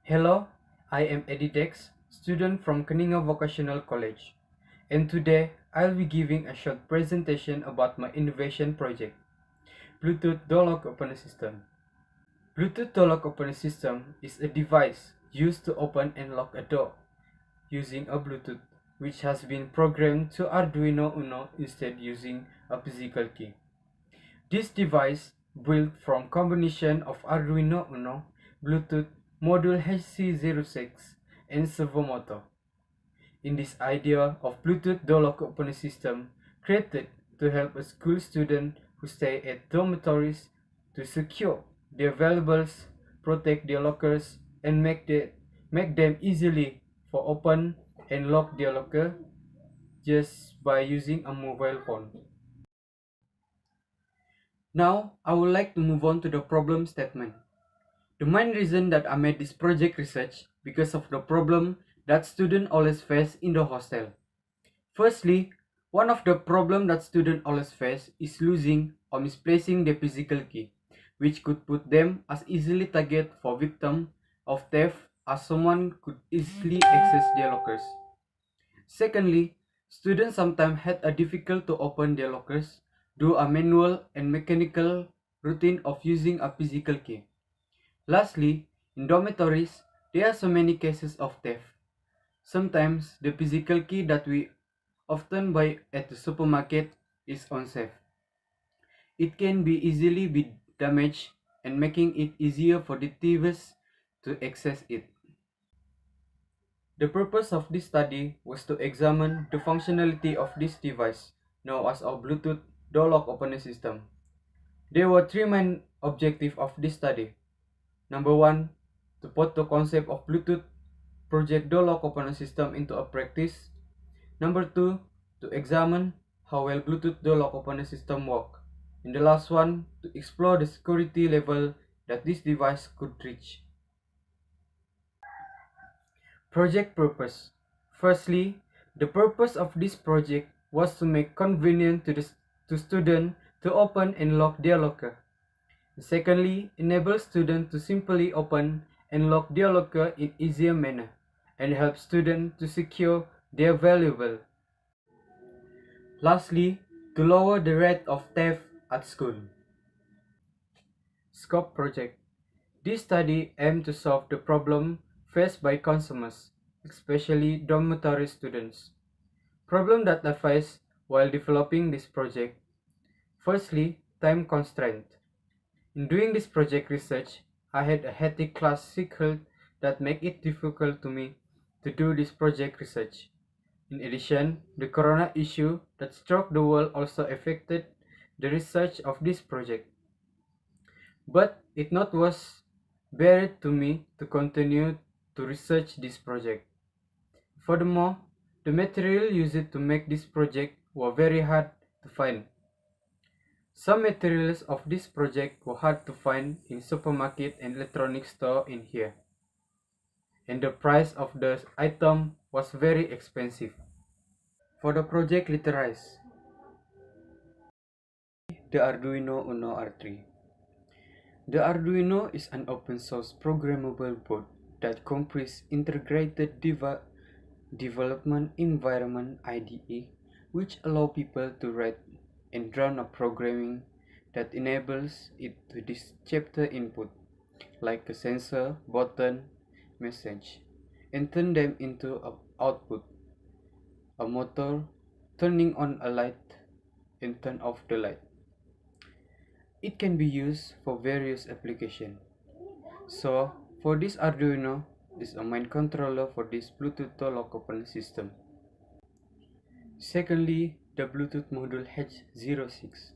Hello, I am Adee Deax, student from Kaninga Vocational College, and today I'll be giving a short presentation about my innovation project, Bluetooth Door Lock Opener System. Bluetooth Door Lock Opener System is a device used to open and lock a door using a Bluetooth, which has been programmed to Arduino Uno instead using a physical key. This device, built from combination of Arduino Uno, Bluetooth module HC06, and servo motor. In this idea of Bluetooth door lock opening system created to help a school student who stay at dormitories to secure their valuables, protect their lockers, and make them easily for open and lock their locker just by using a mobile phone. Now, I would like to move on to the problem statement. The main reason that I made this project research because of the problem that students always face in the hostel. Firstly, one of the problem that students always face is losing or misplacing their physical key, which could put them as easily target for victim of theft as someone could easily access their lockers. Secondly, students sometimes had a difficult to open their lockers due a manual and mechanical routine of using a physical key. Lastly, in dormitories, there are so many cases of theft. Sometimes the physical key that we often buy at the supermarket is unsafe. It can be easily be damaged and making it easier for the thieves to access it. The purpose of this study was to examine the functionality of this device, known as our Bluetooth door lock opening system. There were three main objectives of this study. Number one, to put the concept of Bluetooth project door lock opening system into a practice. Number two, to examine how well Bluetooth door lock opening system work. And the last one, to explore the security level that this device could reach. Project purpose. Firstly, the purpose of this project was to make convenient to students to open and lock their locker. Secondly, enable students to simply open and lock their locker in easier manner and help students to secure their valuable. Lastly, to lower the rate of theft at school. Scope project. This study aimed to solve the problem faced by consumers, especially dormitory students. Problem that I faced while developing this project. Firstly, time constraint. In doing this project research, I had a hectic class schedule that made it difficult to me to do this project research. In addition, the corona issue that struck the world also affected the research of this project. But it not was buried to me to continue to research this project. Furthermore, the material used to make this project were very hard to find. Some materials of this project were hard to find in supermarket and electronic store in here, and the price of the item was very expensive. For the project literaries, the Arduino Uno R3. The Arduino is an open source programmable board that comprises integrated development environment IDE, which allow people to write and run a programming that enables it to this chapter input like a sensor, button, message, and turn them into a output, a motor, turning on a light and turn off the light. It can be used for various applications. So, for this Arduino is a main controller for this Bluetooth lock open system. Secondly, the Bluetooth module H06.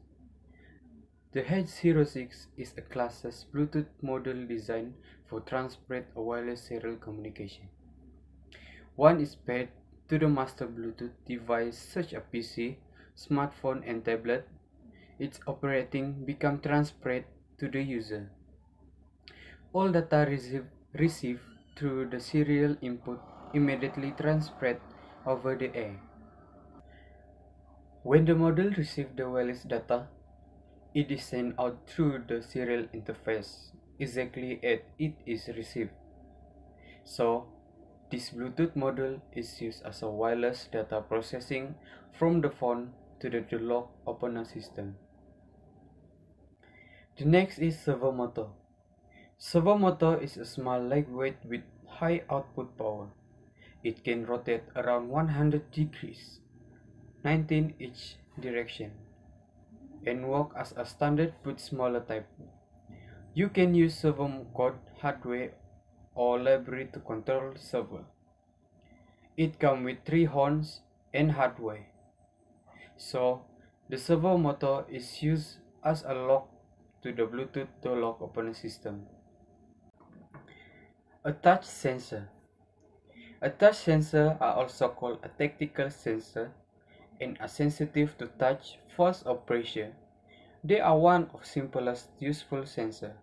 The H06 is a classless Bluetooth module designed for transparent wireless serial communication. One is paired to the master Bluetooth device such as PC, smartphone and tablet. Its operating becomes transparent to the user. All data received through the serial input immediately transferred over the air. When the module receives the wireless data, it is sent out through the serial interface exactly as it is received. So, this Bluetooth module is used as a wireless data processing from the phone to the lock opener system. The next is servo motor. Servo motor is a small lightweight with high output power. It can rotate around 100 degrees, 19 each direction, and work as a standard but smaller type. You can use servo code hardware or library to control servo. It comes with 3 horns and hardware. So, the servo motor is used as a lock to the Bluetooth door lock opener system. A touch sensor. A touch sensor are also called a tactical sensor and are sensitive to touch, force or pressure. They are one of simplest useful sensor.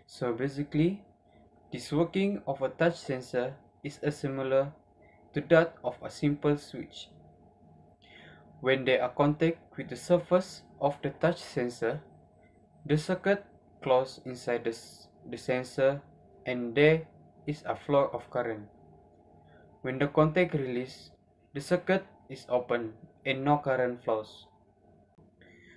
So basically, this working of a touch sensor is similar to that of a simple switch. When they are contact with the surface of the touch sensor, the circuit closes inside the sensor and there is a flow of current. When the contact release, the circuit is open and no current flows.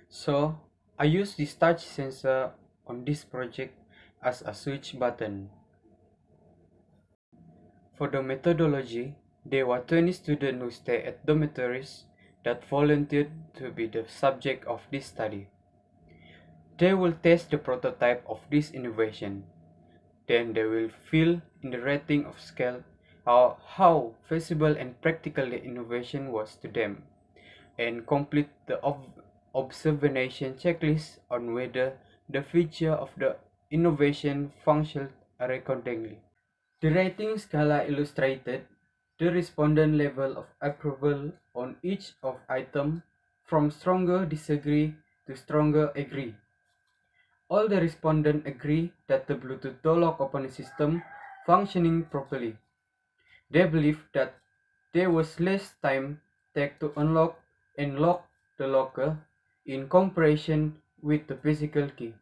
So, I use this touch sensor on this project as a switch button. For the methodology, there were 20 students who stayed at dormitories that volunteered to be the subject of this study. They will test the prototype of this innovation. Then they will fill in the rating of scale how feasible and practical the innovation was to them, and complete the observation checklist on whether the feature of the innovation functioned accordingly. The rating scala illustrated the respondent level of approval on each of item from stronger disagree to stronger agree. All the respondents agree that the Bluetooth door lock opening system functioning properly. They believe that there was less time take to unlock and lock the locker in comparison with the physical key.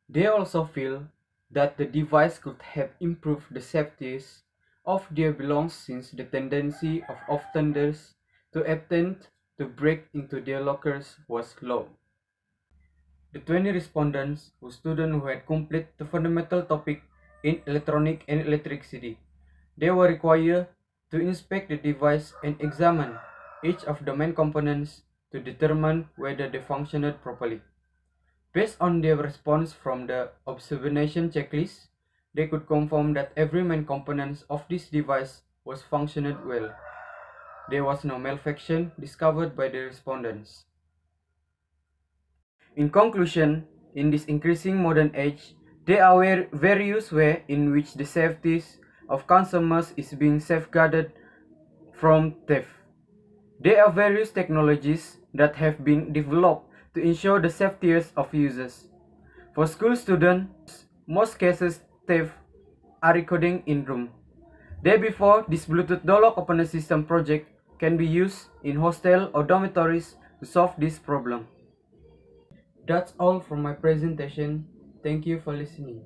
They also feel that the device could have improved the safety of their belongings since the tendency of offenders to attempt to break into their lockers was low. The 20 respondents were students who had completed the fundamental topic in electronic and electricity. They were required to inspect the device and examine each of the main components to determine whether they functioned properly. Based on their response from the observation checklist, they could confirm that every main component of this device was functioning well. There was no malfunction discovered by the respondents. In conclusion, in this increasing modern age, there are various ways in which the safety of consumers is being safeguarded from theft. There are various technologies that have been developed to ensure the safety of users. For school students, most cases theft are recording in room. Therefore, this Bluetooth door lock opener system project can be used in hostel or dormitories to solve this problem. That's all from my presentation. Thank you for listening.